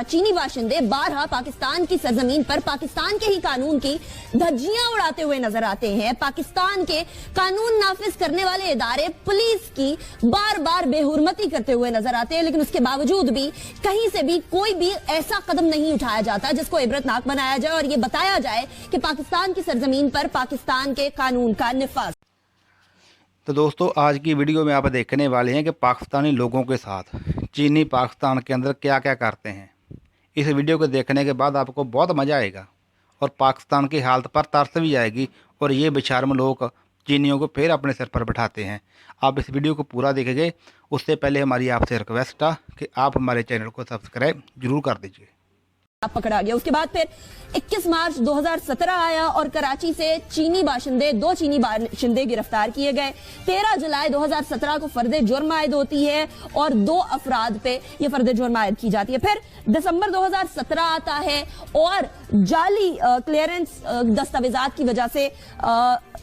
चीनी बाशिंदे बारहा पाकिस्तान की सरजमीन पर पाकिस्तान के ही कानून की धज्जियां उड़ाते हुए नजर आते हैं। पाकिस्तान के कानून नाफिज करने वाले इदारे पुलिस की बार बार बेहुरमती करते हुए नजर आते हैं, लेकिन उसके बावजूद भी कहीं से भी कोई भी ऐसा कदम नहीं उठाया जाता जिसको इबरतनाक बनाया जाए और ये बताया जाए कि पाकिस्तान की सरजमीन पर पाकिस्तान के कानून का निफाज। तो दोस्तों, आज की वीडियो में आप देखने वाले हैं कि पाकिस्तानी लोगों के साथ चीनी पाकिस्तान के अंदर क्या क्या करते हैं। इस वीडियो को देखने के बाद आपको बहुत मज़ा आएगा और पाकिस्तान की हालत पर तरस भी आएगी और ये बेशर्म लोग चीनियों को फिर अपने सिर पर बैठाते हैं। आप इस वीडियो को पूरा देखेंगे। उससे पहले हमारी आपसे रिक्वेस्ट है कि आप हमारे चैनल को सब्सक्राइब जरूर कर दीजिए। पकड़ा गया। उसके बाद फिर 21 मार्च 2017 आया और कराची से दो चीनी बाशिंदे गिरफ्तार किए गए। 13 जुलाई 2017 को फर्द जुर्म आयद होती है और 2 अफराद पे ये फर्द जुर्म आयद की जाती है। फिर दिसंबर 2017 आता है और जाली क्लियरेंस दस्तावेजात की वजह से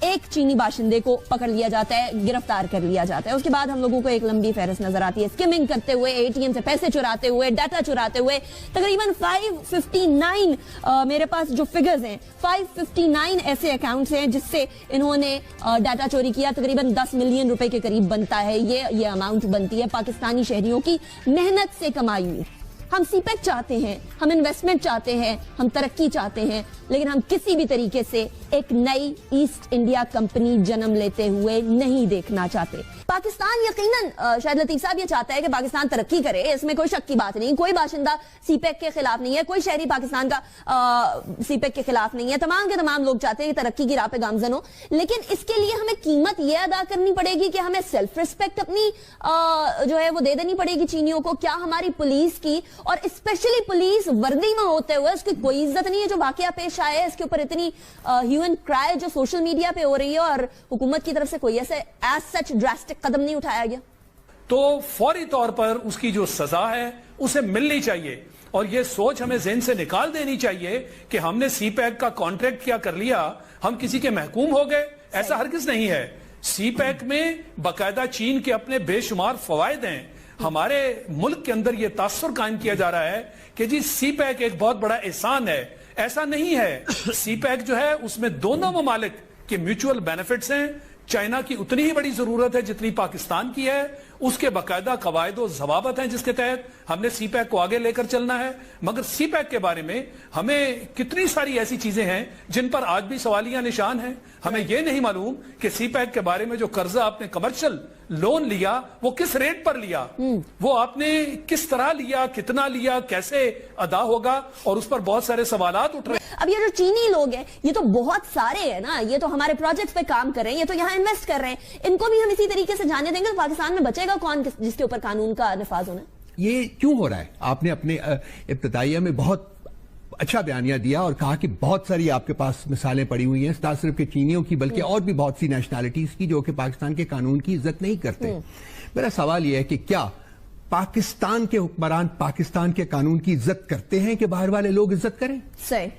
एक चीनी बाशिंदे को पकड़ लिया जाता है, गिरफ्तार कर लिया जाता है। उसके बाद हम लोगों को एक लंबी फहरिस्त नजर आती है, स्किमिंग करते हुए, एटीएम से पैसे चुराते हुए, डाटा चुराते हुए। तकरीबन 559 मेरे पास जो फिगर्स हैं, 559 ऐसे अकाउंट्स हैं जिससे इन्होंने डाटा चोरी किया। तकरीबन 10 मिलियन रुपए के करीब बनता है ये अमाउंट बनती है पाकिस्तानी शहरियों की मेहनत से कमाई हुई। हम सीपेक चाहते हैं, हम इन्वेस्टमेंट चाहते हैं, हम तरक्की चाहते हैं, लेकिन हम किसी भी तरीके से एक नई ईस्ट इंडिया कंपनी जन्म लेते हुए नहीं देखना चाहते। पाकिस्तान यकीनन शायद लतीफ साहब ये चाहता है कि पाकिस्तान तरक्की करे, इसमें कोई शक की बात नहीं। कोई बाशिंदा सीपेक के खिलाफ नहीं है, कोई शहरी पाकिस्तान का सीपेक के खिलाफ नहीं है। तमाम के तमाम लोग चाहते हैं कि तरक्की की राह पे गामजन हो, लेकिन इसके लिए हमें कीमत यह अदा करनी पड़ेगी कि हमें सेल्फ रिस्पेक्ट अपनी जो है वो दे देनी पड़ेगी चीनियों को। क्या हमारी पुलिस की और स्पेशली पुलिस वर्दी में होते हुए उसकी कोई इज्जत नहीं है? जो वाकया पेश आया है इसके ऊपर इतनी ह्यू एंड क्राई जो सोशल मीडिया पे हो रही है और हुकूमत की तरफ से कोई ऐसे एज सच ड्रास्टिक कदम नहीं उठाया गया, तो फौरी तौर पर उसकी जो सजा है उसे मिलनी चाहिए। और ये सोच हमें ज़हन से निकाल देनी चाहिए कि हमने सीपैक का कॉन्ट्रैक्ट क्या कर लिया, हम किसी के महकूम हो गए। ऐसा हरगिज नहीं है। सीपैक में बाकायदा चीन के अपने बेशुमार फवायद हैं। हमारे मुल्क के अंदर यह तासुर कायम किया जा रहा है कि जी सीपैक एक बहुत बड़ा एहसान है। ऐसा नहीं है। सीपैक जो है उसमें दोनों ममालिक के म्यूचुअल बेनिफिट्स हैं। चाइना की उतनी ही बड़ी जरूरत है जितनी पाकिस्तान की है। उसके बाकायदा कवायद और जवाबत हैं जिसके तहत हमने सीपैक को आगे लेकर चलना है। मगर सीपैक के बारे में हमें कितनी सारी ऐसी चीजें हैं जिन पर आज भी सवालिया निशान हैं। हमें यह नहीं मालूम कि सीपैक के बारे में जो कर्जा आपने कमर्शियल लोन लिया वो किस रेट पर लिया, वो आपने किस तरह लिया, कितना लिया, कैसे अदा होगा, और उस पर बहुत सारे सवालात उठ रहे हैं। अब ये जो चीनी लोग हैं ये तो बहुत सारे हैं ना, ये तो हमारे प्रोजेक्ट्स पे काम कर रहे हैं, ये तो यहाँ इन्वेस्ट कर रहे हैं। इनको भी हम इसी तरीके से जाने देंगे तो पाकिस्तान में बचेगा कौन जिसके ऊपर कानून का निफाज होना? ये क्यों हो रहा है? आपने अपने इब्तिदाइया में बहुत अच्छा बयानिया दिया और कहा कि बहुत सारी आपके पास मिसालें पड़ी हुई हैं, ना सिर्फ के चीनियों की बल्कि और भी बहुत सी नेशनैलिटीज की जो कि पाकिस्तान के कानून की इज्जत नहीं करते। मेरा सवाल यह है कि क्या पाकिस्तान के हुक्मरान पाकिस्तान के कानून की इज्जत करते हैं कि बाहर वाले लोग इज्जत करें? सही।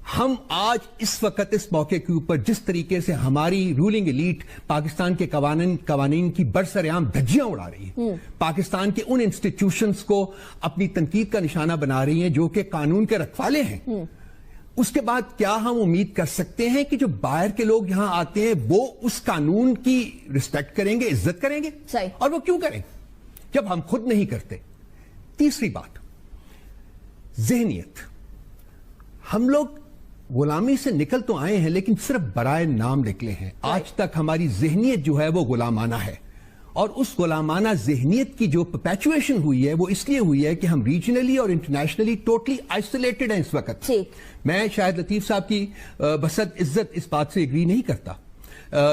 हम आज इस वक्त इस मौके के ऊपर जिस तरीके से हमारी रूलिंग एलीट पाकिस्तान के कवानीन की बरसरेआम धज्जियां उड़ा रही है, पाकिस्तान के उन इंस्टीट्यूशंस को अपनी तनकीद का निशाना बना रही हैं जो कि कानून के रखवाले हैं, उसके बाद क्या हम उम्मीद कर सकते हैं कि जो बाहर के लोग यहां आते हैं वो उस कानून की रिस्पेक्ट करेंगे, इज्जत करेंगे? सही। और वो क्यों करें जब हम खुद नहीं करते? तीसरी बात, ज़हनियत। हम लोग गुलामी से निकल तो आए हैं लेकिन सिर्फ बराए नाम निकले हैं। आज तक हमारी ज़हनियत जो है वो गुलामाना है, और उस गुलामाना ज़हनियत की जो परपेचुएशन हुई है वो इसलिए हुई है कि हम रीजनली और इंटरनेशनली टोटली आइसोलेटेड हैं इस वक्त। मैं शायद लतीफ साहब की बसद इज्जत इस बात से एग्री नहीं करता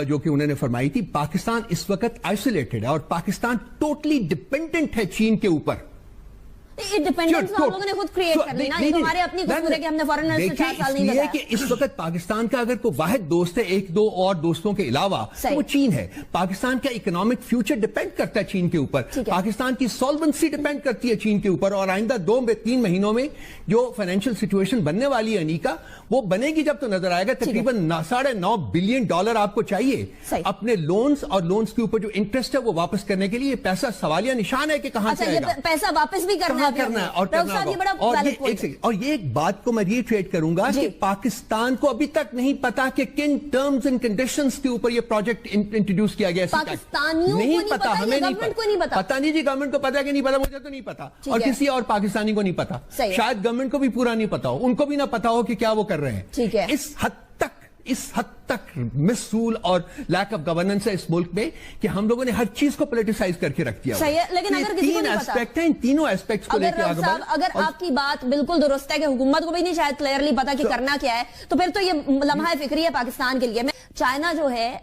जो कि उन्होंने फरमाई थी। पाकिस्तान इस वक्त आइसोलेटेड है और पाकिस्तान टोटली डिपेंडेंट है चीन के ऊपर। इंडिपेंडेंस हम लोगों ने खुद क्रिएट कर ली ना, ये हमारे अपनी कसूर है कि हमने फॉरेनर्स से 4 साल नहीं बताया। कि इस वक्त पाकिस्तान का अगर कोई वाहिद दोस्त है एक दो और दोस्तों के अलावा तो वो चीन है। पाकिस्तान का इकोनॉमिक फ्यूचर डिपेंड करता है चीन के ऊपर, पाकिस्तान की सॉल्वेंसी डिपेंड करती है चीन के ऊपर। और आइंदा 2-3 महीनों में जो फाइनेंशियल सिचुएशन बनने वाली है अनीका, वो बनेगी जब तो नजर आएगा। तकरीबन $9.5 बिलियन आपको चाहिए अपने लोन्स और लोन्स के ऊपर जो इंटरेस्ट है वो वापस करने के लिए। पैसा सवालिया निशान है कि कहां से आएगा। पैसा वापस भी करना کیا کرنا ہے اور کرنا ہوگا. اور یہ ایک بات کو میں ریٹریٹ کروں گا کہ پاکستان کو ابھی تک نہیں پتا کہ کن ٹرمز اینڈ کنڈیشنز کے اوپر یہ پروجیکٹ انٹروڈیوس کیا گیا. پاکستانیوں نہیں پتا, ہمیں نہیں پتا نہیں جی, گورنمنٹ کو پتا کہ نہیں پتا, مجھے تو نہیں پتا اور کسی اور پاکستانی کو نہیں پتا, شاید گورنمنٹ کو بھی پورا نہیں پتا ہو, ان کو بھی نہ پتا ہو کہ کیا وہ کر رہے ہیں. اس حد تک مس رول اور لیک آف گورننس ہے اس ملک میں کہ ہم لوگوں نے ہر چیز کو پولیٹیسائز کر کے رکھ دیا. لیکن اگر کسی کو نہیں پتا, ان تینوں ایسپیکٹس کو لے کے آگے بڑھ. اگر آپ کی بات بالکل درست ہے کہ حکومت کو بھی نہیں شاید کلیئرلی پتا کہ کرنا کیا ہے, تو پھر تو یہ لمحہ فکری ہے پاکستان کے لیے. چائنا جو ہے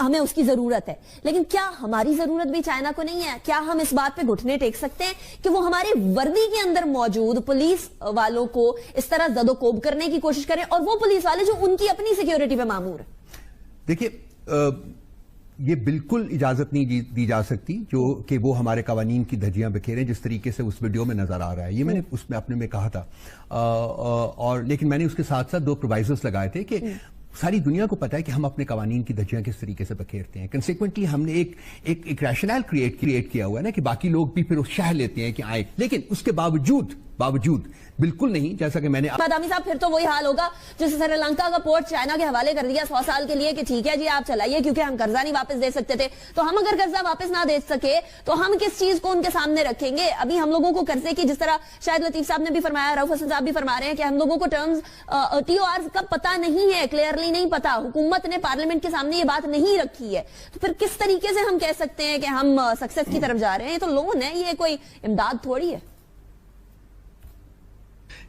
ہمیں اس کی ضرورت ہے, لیکن کیا ہماری ضرورت بھی چائنا کو نہیں ہے؟ کیا ہم اس بات پہ گھٹنے ٹیک سکتے ہیں کہ وہ ہماری وردی کے اندر موجود پولیس والوں کو اس طرح زد و کوب کرنے کی کوشش کریں, اور وہ پولیس والے جو ان کی اپنی سیکیورٹی پہ مامور ہیں؟ دیکھیے, یہ بالکل اجازت نہیں دی جا سکتی جو کہ وہ ہمارے قوانین کی دھجیاں بکھیریں جس طریقے سے اس ویڈیو میں نظر آ رہا ہے. یہ میں نے اس میں اپنے میں کہا تھا, اور لیکن میں نے اس کے ساتھ ساتھ 2 پرووائزرز لگائے تھے کہ ساری دنیا کو پتا ہے کہ ہم اپنے قوانین کی دھجیاں کس طریقے سے بکھیرتے ہیں. کنسیکوینٹلی ہم نے ایک ریشنل کریٹ کیا ہوا ہے نا کہ باقی لوگ بھی پھر شہ لیتے ہیں کہ آئے, لیکن اس کے باوجود بالکل نہیں, جیسا کہ میں نے بادامی صاحب پھر تو وہی حال ہوگا جیسے سری لنکا کا پورٹ چائنا کے حوالے کر دیا 100 سال کے لیے کہ ٹھیک ہے جی آپ چلائیے, کیونکہ ہم قرضہ نہیں واپس دے سکتے تھے. تو ہم اگر قرضہ واپس نہ دے سکے تو ہم کس چیز کو ان کے سامنے رکھیں گے؟ ابھی ہم لوگوں کو قرضے کی, جس طرح شاید لطیف صاحب نے بھی فرمایا, رؤف حسن صاحب بھی فرما رہے ہیں کہ ہم لوگوں کو ٹرمز TOR کا پتہ نہیں ہے, کلیئرلی نہیں پتا, حکومت نے پارلیمنٹ کے سامنے یہ بات نہیں رکھی ہے. تو پھر کس طریقے سے ہم کہہ سکتے ہیں کہ ہم سکسیس کی طرف جا رہے ہیں؟ یہ تو لون ہے, یہ کوئی امداد تھوڑی ہے.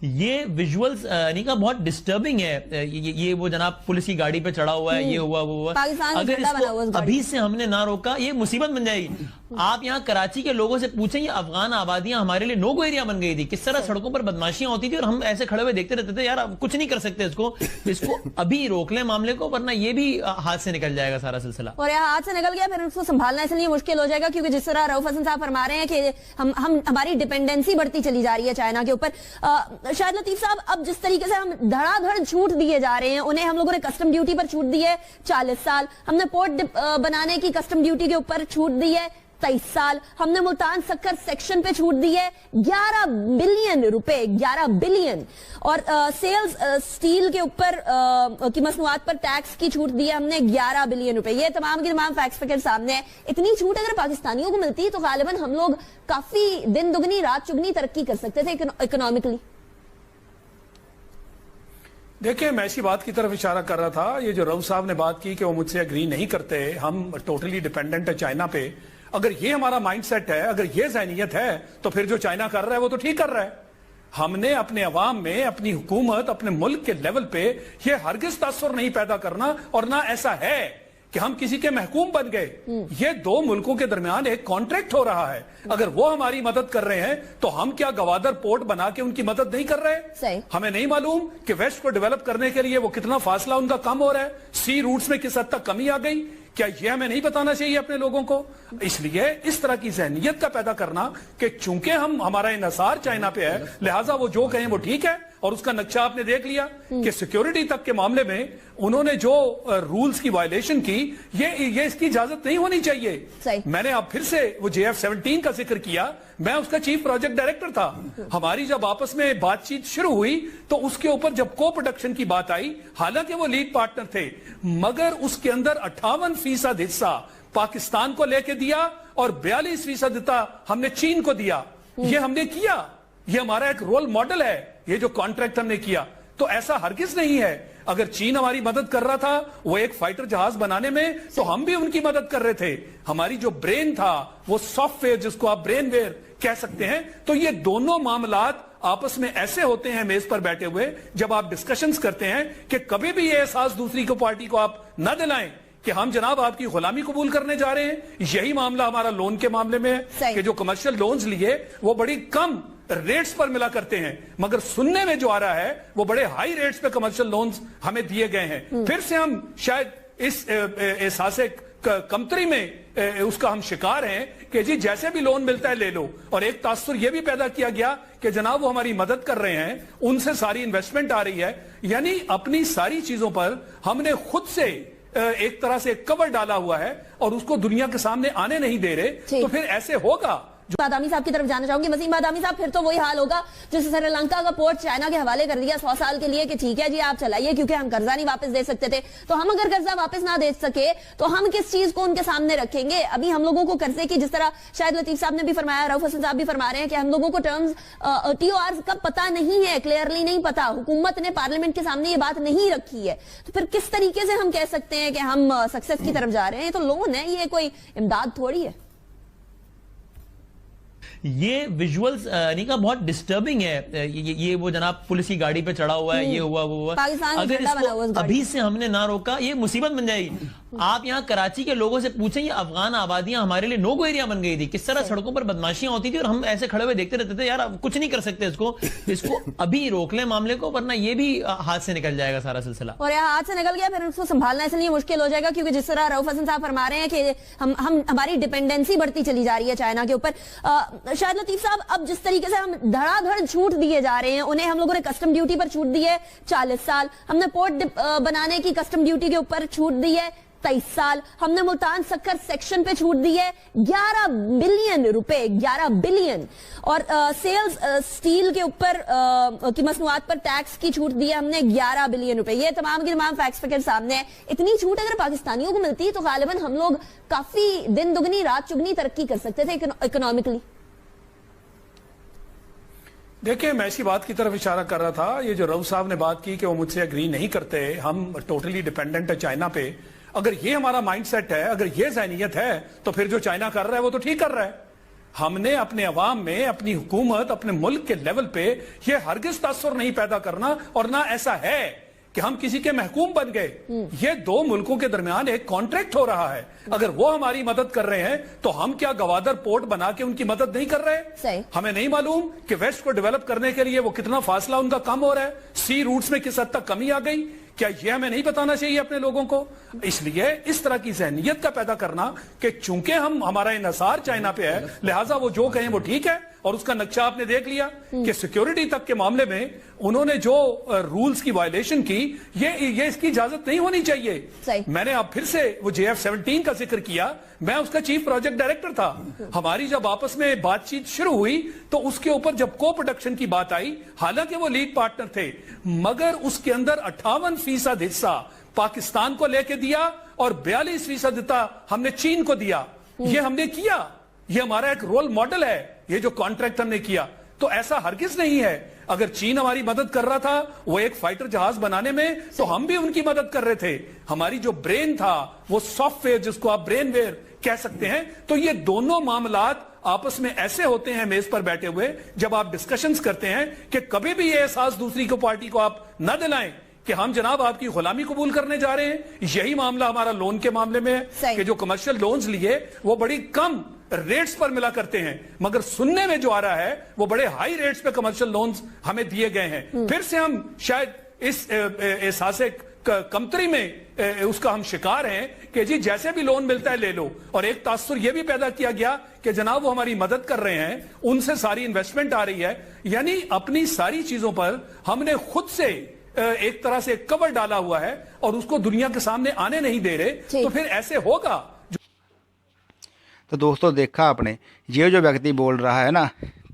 یہ ویژولز نہیں کا بہت ڈسٹربنگ ہے. یہ وہ جناب پولیس کی گاڑی پہ چڑھا ہوا ہے, یہ ہوا وہ ہوا. اگر اس کو ابھی سے ہم نے نہ روکا یہ مصیبت بن جائے گی. آپ یہاں کراچی کے لوگوں سے پوچھیں, یہ افغان آبادیاں ہمارے لیے نو گو ایریا بن گئی تھی, کس طرح سڑکوں پر بدماشیاں ہوتی تھی اور ہم ایسے کھڑے ہوئے دیکھتے رہتے تھے, یار کچھ نہیں کر سکتے اس کو ابھی روک لیں معاملے کو, ورنہ یہ بھی ہاتھ سے نکل جائے گا سارا سلسلہ. اور یہ ہاتھ سے نکل گیا پھر اس کو سنبھالنا اس لیے مشکل ہو جائے گا, کیونکہ جس طرح رؤف حسن صاحب فرما رہے ہیں کہ ہماری ڈیپینڈنسی بڑھتی چلی جا رہی ہے چائنا کے اوپر. شاید لطیف صاحب, اب جس طریقے سے ہم دھڑا دھڑ چھوٹ دیے جا رہے ہیں, انہیں ہم لوگوں نے کسٹم ڈیوٹی پر چھوٹ دی ہے 40 سال, ہم نے پورٹ بنانے کی کسٹم ڈیوٹی کے اوپر چھوٹ دی ہے 23 سال, ہم نے ملتان سکر سیکشن پہ چھوٹ دی ہے 11 بلین روپے, 11 بلین, اور سیلز سٹیل کے اوپر کی مصنوعات پر ٹیکس کی چھوٹ دی ہے ہم نے 11 بلین روپے. یہ تمام کی تمام فیکٹس فگر سامنے ہیں. اتنی چھوٹ اگر پاکستانیوں کو ملتی تو غالباً ہم لوگ کافی دن دگنی رات چگنی ترقی کر سکتے تھے اکنامکلی. دیکھیں, میں اسی بات کی طرف اشارہ کر رہا تھا. یہ جو رؤف صاحب نے بات کی کہ وہ مجھ سے اگری نہیں کرتے, ہم ٹوٹلی ڈیپینڈنٹ ہے چائنا پہ. اگر یہ ہمارا مائنڈ سیٹ ہے, اگر یہ ذہنیت ہے, تو پھر جو چائنا کر رہا ہے وہ تو ٹھیک کر رہا ہے. ہم نے اپنے عوام میں, اپنی حکومت, اپنے ملک کے لیول پہ یہ ہرگز تاثر نہیں پیدا کرنا, اور نہ ایسا ہے کہ ہم کسی کے محکوم بن گئے. یہ 2 ملکوں کے درمیان ایک کانٹریکٹ ہو رہا ہے. اگر وہ ہماری مدد کر رہے ہیں تو ہم کیا گوادر پورٹ بنا کے ان کی مدد نہیں کر رہے؟ ہمیں نہیں معلوم کہ ویسٹ کو ڈیولپ کرنے کے لیے وہ کتنا فاصلہ ان کا کم ہو رہا ہے, سی روٹس میں کس حد تک کمی آ گئی؟ کیا یہ ہمیں نہیں بتانا چاہیے اپنے لوگوں کو؟ اس لیے اس طرح کی ذہنیت کا پیدا کرنا کہ چونکہ ہمارا انحصار چائنا پہ ہے لہٰذا وہ جو کہیں وہ ٹھیک ہے, اور اس کا نقشہ آپ نے دیکھ لیا کہ سیکیورٹی تک کے معاملے میں انہوں نے جو رولز کی وائلیشن کی, یہ اس کی اجازت نہیں ہونی چاہیے. میں نے اب پھر سے وہ JF-17 کا ذکر کیا, میں اس کا چیف پروجیکٹ ڈائریکٹر تھا. ہماری جب آپس میں بات چیت شروع ہوئی تو اس کے اوپر جب کو پروڈکشن کی بات آئی, حالانکہ وہ لیڈ پارٹنر تھے, مگر اس کے اندر 58% حصہ پاکستان کو لے کے دیا اور 42% حصہ ہم نے چین کو دیا. یہ ہم نے کیا, یہ ہمارا ایک رول ماڈل ہے, یہ جو کانٹریکٹ ہم نے کیا. تو ایسا ہرگز نہیں ہے. اگر چین ہماری مدد کر رہا تھا وہ ایک فائٹر جہاز بنانے میں, تو ہم بھی ان کی مدد کر رہے تھے. ہماری جو برین تھا وہ سافٹ ویئر, جس کو آپ برین ویئر کہہ سکتے ہیں. تو یہ دونوں معاملات آپس میں ایسے ہوتے ہیں میز پر بیٹھے ہوئے جب آپ ڈسکشنز کرتے ہیں کہ کبھی بھی یہ احساس دوسری کو پارٹی کو آپ نہ دلائیں کہ ہم جناب آپ کی غلامی قبول کرنے جا رہے ہیں. یہی معاملہ ہمارا لون کے معاملے میں ہے کہ جو کمرشل لونز لیے وہ بڑی کم ریٹس پر ملا کرتے ہیں, مگر سننے میں جو آ رہا ہے وہ بڑے ہائی ریٹس پہ کمرشل لونز ہمیں دیے گئے ہیں. پھر سے ہم شاید اس احساس کمتری میں اس کا ہم شکار ہیں کہ جی جیسے بھی لون ملتا ہے لے لو. اور ایک تاثر یہ بھی پیدا کیا گیا کہ جناب وہ ہماری مدد کر رہے ہیں, ان سے ساری انویسٹمنٹ آ رہی ہے. یعنی اپنی ساری چیزوں پر ہم نے خود سے ایک طرح سے کور ڈالا ہوا ہے اور اس کو دنیا کے سامنے آنے نہیں دے رہے. تو پھر ایسے ہوگا बादामी साहब की तरफ जाना चाहूंगी। वसीम बादामी साहब, फिर तो वही हाल होगा जैसे श्रीलंका का पोर्ट चाइना के हवाले कर दिया 100 साल के लिए कि ठीक है जी आप चलाइए, क्योंकि हम कर्जा नहीं वापस दे सकते थे। तो हम अगर कर्जा वापस ना दे सके तो हम किस चीज को उनके सामने रखेंगे? अभी हम लोगों को कर्जे की, जिस तरह शायद लतीफ साहब ने भी फरमाया, रऊफ हसन साहब भी फरमा रहे हैं कि हम लोगों को टर्म्स TOR का पता नहीं है, क्लियरली नहीं पता, हुकूमत ने पार्लियामेंट के सामने ये बात नहीं रखी है। तो फिर किस तरीके से हम कह सकते हैं कि हम सक्सेस की तरफ जा रहे हैं? तो लोन है, ये कोई इमदाद थोड़ी है। ये विजुअल्स का बहुत डिस्टर्बिंग है। ये वो जनाब पुलिस की गाड़ी पे चढ़ा हुआ है, ये हुआ वो हुआ। अगर इसको अभी से हमने ना रोका ये मुसीबत बन जाएगी। आप यहाँ कराची के लोगों से पूछें, ये अफगान आबादियां हमारे लिए नो गो एरिया बन गई थी, किस तरह सड़कों पर बदमाशियां होती थी और हम ऐसे खड़े हुए देखते रहते थे, यार कुछ नहीं कर सकते इसको अभी रोक लें मामले को, वरना ये भी हाथ से निकल जाएगा सारा सिलसिला। और यहाँ हाथ से निकल गया फिर उसको संभालना इसलिए मुश्किल हो जाएगा, क्योंकि जिस तरह रऊफ हसन साहब फरमा रहे हैं कि हमारी डिपेंडेंसी बढ़ती चली जा रही है चाइना के ऊपर। शायद लतीफ साहब, अब जिस तरीके से हम धड़ाधड़ छूट दिए जा रहे हैं, उन्हें हम लोगों ने कस्टम ड्यूटी पर छूट दी है 40 साल, हमने पोर्ट बनाने की कस्टम ड्यूटी के ऊपर छूट दी है 23 साल, हमने मुल्तान सक्कर सेक्शन पे छूट दी है 11 बिलियन रुपए, 11 बिलियन, और सेल्स स्टील के ऊपर की मसनूआत पर टैक्स की छूट दी है हमने 11 बिलियन रुपए। ये तमाम के तमाम फैक्ट्स फिगर सामने है। इतनी छूट अगर पाकिस्तानियों को मिलती तो गालिबन हम लोग काफी दिन दुगनी रात चुगनी तरक्की कर सकते थे इकोनॉमिकली। देखिए, मैं इसी बात की तरफ इशारा कर रहा था। ये जो रऊफ साहब ने बात की कि वो मुझसे एग्री नहीं करते, हम टोटली डिपेंडेंट है चाइना पे, अगर ये हमारा माइंडसेट है, अगर ये ज़हनियत है, तो फिर जो चाइना कर रहा है वो तो ठीक कर रहा है। हमने अपने अवाम में, अपनी हुकूमत, अपने मुल्क के लेवल पे ये हरगिज तासुर नहीं पैदा करना, और ना ऐसा है कि हम किसी के महकूम बन गए। ये दो मुल्कों के दरमियान एक कॉन्ट्रैक्ट हो रहा है। अगर वो हमारी मदद कर रहे हैं तो हम क्या गवादर पोर्ट बना के उनकी मदद नहीं कर रहे? हमें नहीं मालूम कि वेस्ट को डेवलप करने के लिए वो कितना फासला उनका कम हो रहा है, सी रूट्स में किस हद तक कमी आ गई? क्या ये हमें नहीं बताना चाहिए अपने लोगों को? इसलिए इस तरह की ज़हनियत का पैदा करना कि चूंकि हमारा इन्हसार चाइना पे है, लिहाजा वो जो कहें वो ठीक है, और उसका नक्शा आपने देख लिया कि सिक्योरिटी तक के मामले में उन्होंने जो रूल्स की वायलेशन की, ये इसकी इजाजत नहीं होनी चाहिए। मैंने अब फिर से वो JF-17 का जिक्र किया, मैं उसका चीफ प्रोजेक्ट डायरेक्टर था। हमारी जब आपस में बातचीत शुरू हुई तो उसके ऊपर जब को प्रोडक्शन की बात आई, हालांकि वो लीड पार्टनर थे, मगर उसके अंदर 58% हिस्सा पाकिस्तान को लेके दिया और 42% हिस्सा हमने चीन को दिया। ये हमने किया, ये हमारा एक रोल मॉडल है, ये जो कॉन्ट्रैक्ट हमने किया। तो ऐसा हरगिज नहीं है। अगर चीन हमारी मदद कर रहा था वो एक फाइटर जहाज बनाने में, तो हम भी उनकी मदद कर रहे थे। हमारी जो ब्रेन था, वो सॉफ्टवेयर जिसको आप ब्रेनवेयर कह सकते हैं, तो ये दोनों मामलात आपस में ऐसे होते हैं मेज पर बैठे हुए, जब आप डिस्कशंस करते हैं कि कभी भी ये एहसास दूसरी को पार्टी को आप न दिलाएं कि हम जनाब आपकी गुलामी कबूल करने जा रहे हैं। यही मामला हमारा लोन के मामले में है कि जो कमर्शियल लोन्स लिए वो बड़ी कम रेट्स पर मिला करते हैं, मगर सुनने में जो आ रहा है वो बड़े हाई रेट्स पे कमर्शियल लोन्स हमें दिए गए हैं। फिर से हम शायद इस एहसास कमतरी में उसका हम शिकार हैं कि जी जैसे भी लोन मिलता है ले लो। और एक तासुर यह भी पैदा किया गया कि जनाब वो हमारी मदद कर रहे हैं, उनसे सारी इन्वेस्टमेंट आ रही है। यानी अपनी सारी चीजों पर हमने खुद से एक तरह से कवर डाला हुआ है और उसको दुनिया के सामने आने नहीं दे रहे, तो फिर ऐसे होगा। तो दोस्तों देखा आपने, ये जो व्यक्ति बोल रहा है ना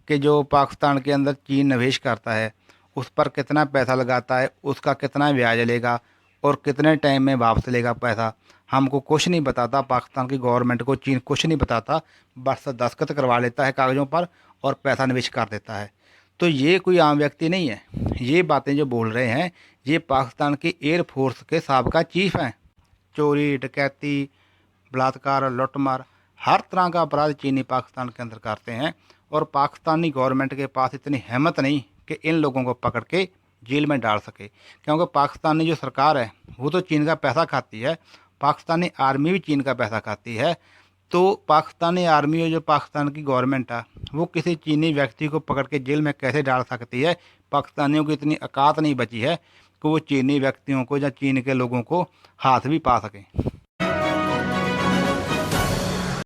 कि जो पाकिस्तान के अंदर चीन निवेश करता है उस पर कितना पैसा लगाता है, उसका कितना ब्याज लेगा और कितने टाइम में वापस लेगा पैसा, हमको कुछ नहीं बताता। पाकिस्तान की गवर्नमेंट को चीन कुछ नहीं बताता, बस दस्तखत करवा लेता है कागज़ों पर और पैसा निवेश कर देता है। तो ये कोई आम व्यक्ति नहीं है। ये बातें जो बोल रहे हैं ये पाकिस्तान की एयरफोर्स के साबका चीफ हैं। चोरी, डकैती, बलात्कार, लुटमार, हर तरह का अपराध चीनी पाकिस्तान के अंदर करते हैं, और पाकिस्तानी गवर्नमेंट के पास इतनी हिम्मत नहीं कि इन लोगों को पकड़ के जेल में डाल सके, क्योंकि पाकिस्तानी जो सरकार है वो तो चीन का पैसा खाती है, पाकिस्तानी आर्मी भी चीन का पैसा खाती है। तो पाकिस्तानी आर्मी और जो पाकिस्तान की गवर्नमेंट है वो किसी चीनी व्यक्ति को पकड़ के जेल में कैसे डाल सकती है? पाकिस्तानियों की इतनी औकात नहीं बची है कि वो चीनी व्यक्तियों को या चीन के लोगों को हाथ भी पा सकें।